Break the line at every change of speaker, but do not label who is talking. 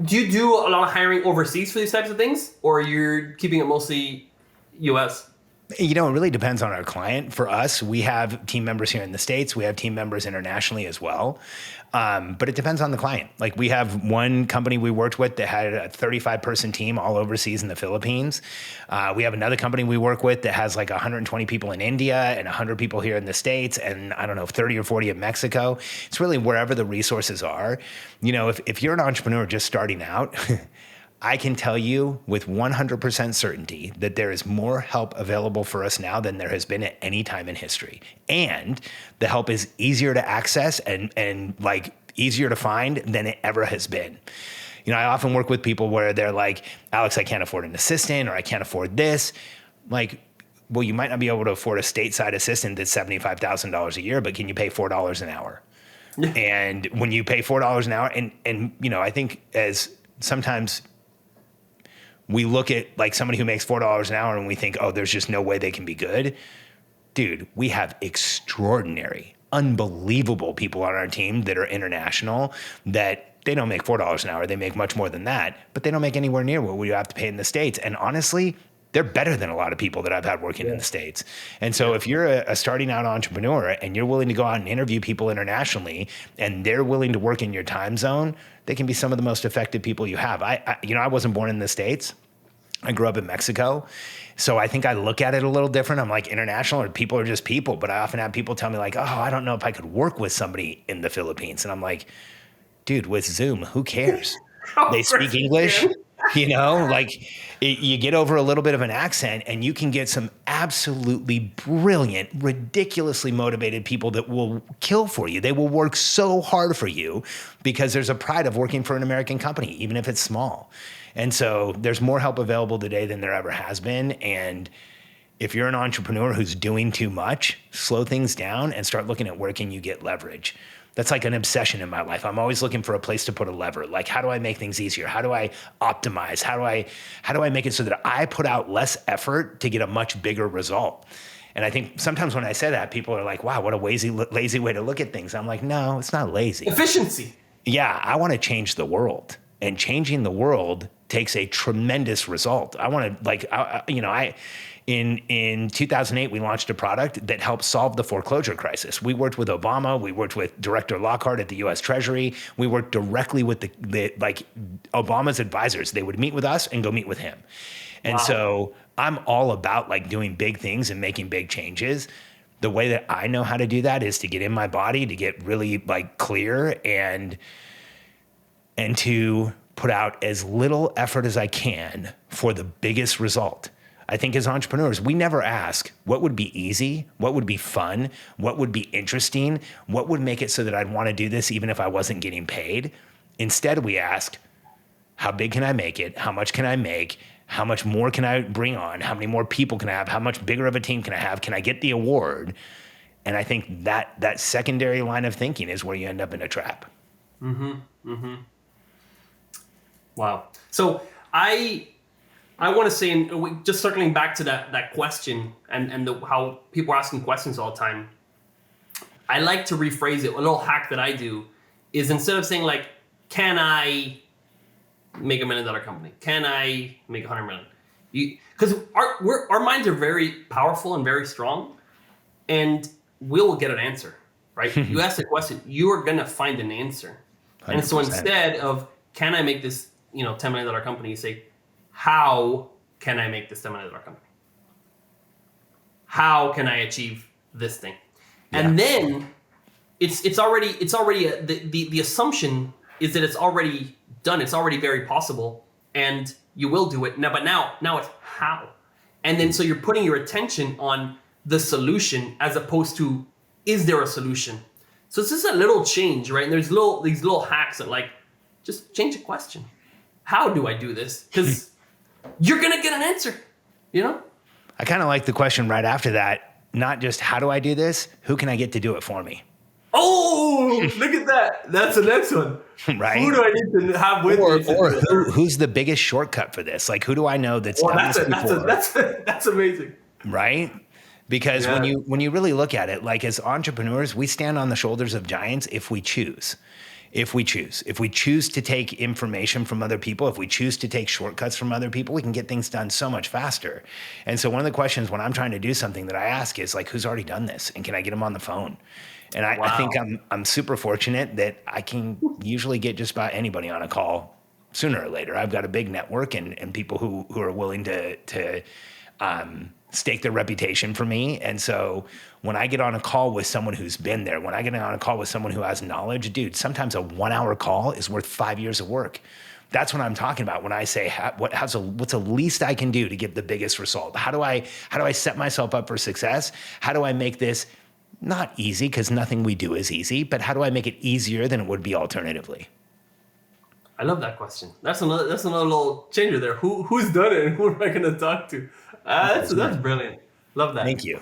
Do you do a lot of hiring overseas for these types of things, or you're keeping it mostly U.S.?
It really depends on our client. For us, we have team members here in the States. We have team members internationally as well. But it depends on the client. Like we have one company we worked with that had a 35-person team all overseas in the Philippines. We have another company we work with that has like 120 people in India and 100 people here in the States and 30 or 40 in Mexico. It's really wherever the resources are. If you're an entrepreneur just starting out, I can tell you with 100% certainty that there is more help available for us now than there has been at any time in history. And the help is easier to access and like easier to find than it ever has been. I often work with people where they're like, Alex, I can't afford an assistant or I can't afford this. Like, well, you might not be able to afford a stateside assistant that's $75,000 a year, but can you pay $4 an hour? Yeah. And when you pay $4 an hour, and I think as sometimes we look at like somebody who makes $4 an hour and we think, oh, there's just no way they can be good. Dude, we have extraordinary, unbelievable people on our team that are international that they don't make $4 an hour. They make much more than that, but they don't make anywhere near what we have to pay in the States. And honestly, they're better than a lot of people that I've had working in the States. And so if you're a starting out entrepreneur and you're willing to go out and interview people internationally and they're willing to work in your time zone, they can be some of the most effective people you have. I wasn't born in the States. I grew up in Mexico. So I think I look at it a little different. I'm like, international or people are just people. But I often have people tell me like, oh, I don't know if I could work with somebody in the Philippines. And I'm like, dude, with Zoom, who cares? They speak English, you get over a little bit of an accent and you can get some absolutely brilliant, ridiculously motivated people that will kill for you. They will work so hard for you because there's a pride of working for an American company, even if it's small. And so there's more help available today than there ever has been. And if you're an entrepreneur who's doing too much, slow things down and start looking at where can you get leverage. That's like an obsession in my life. I'm always looking for a place to put a lever. Like, how do I make things easier? How do I optimize? How do I make it so that I put out less effort to get a much bigger result? And I think sometimes when I say that, people are like, wow, what a lazy way to look at things. I'm like, no, it's not lazy.
Efficiency.
Yeah, I want to change the world. And changing the world takes a tremendous result. I want to in 2008, we launched a product that helped solve the foreclosure crisis. We worked with Obama. We worked with Director Lockhart at the U.S. Treasury. We worked directly with Obama's advisors. They would meet with us and go meet with him. And so I'm all about like doing big things and making big changes. The way that I know how to do that is to get in my body, to get really like clear and to put out as little effort as I can for the biggest result. I think as entrepreneurs, we never ask what would be easy, what would be fun, what would be interesting, what would make it so that I'd want to do this even if I wasn't getting paid. Instead, we ask, how big can I make it? How much can I make? How much more can I bring on? How many more people can I have? How much bigger of a team can I have? Can I get the award? And I think that secondary line of thinking is where you end up in a trap.
Mm-hmm. Mm-hmm. Wow. So I want to say, and just circling back to that question and how people are asking questions all the time, I like to rephrase it. A little hack that I do is instead of saying like, can I make $1 million company? Can I make 100 million? Because our minds are very powerful and very strong, and we'll get an answer, right? You ask a question, you are going to find an answer. 100%. And so instead of, can I make this $10 million company, you say, how can I make this $10 million company? How can I achieve this thing? Yeah. And then it's already the assumption is that it's already done. It's already very possible, and you will do it. Now it's how. And then so you're putting your attention on the solution as opposed to, is there a solution? So it's just a little change, right? And there's these little hacks that like, just change the question. How do I do this? Because you're going to get an answer, I
kind of like the question right after that. Not just how do I do this? Who can I get to do it for me?
Oh, look at that. That's the next one.
Right.
Who do I need to have with me?
Or who's the biggest shortcut for this? Like, who do I know that's done this before?
That's amazing.
Right? Because when you really look at it, like as entrepreneurs, we stand on the shoulders of giants if we choose. if we choose to take information from other people, if we choose to take shortcuts from other people, we can get things done so much faster. And so one of the questions when I'm trying to do something that I ask is like, who's already done this? And can I get them on the phone? And I think I'm super fortunate that I can usually get just about anybody on a call sooner or later. I've got a big network and people who are willing to stake their reputation for me. And so when I get on a call with someone who's been there, when I get on a call with someone who has knowledge, dude, sometimes a 1 hour call is worth 5 years of work. That's what I'm talking about when I say what's the least I can do to get the biggest result? How do I set myself up for success? How do I make this not easy, because nothing we do is easy, but how do I make it easier than it would be alternatively?
I love that question. That's another little changer there. Who's done it and who am I going to talk to? That's brilliant. Love that.
Thank you.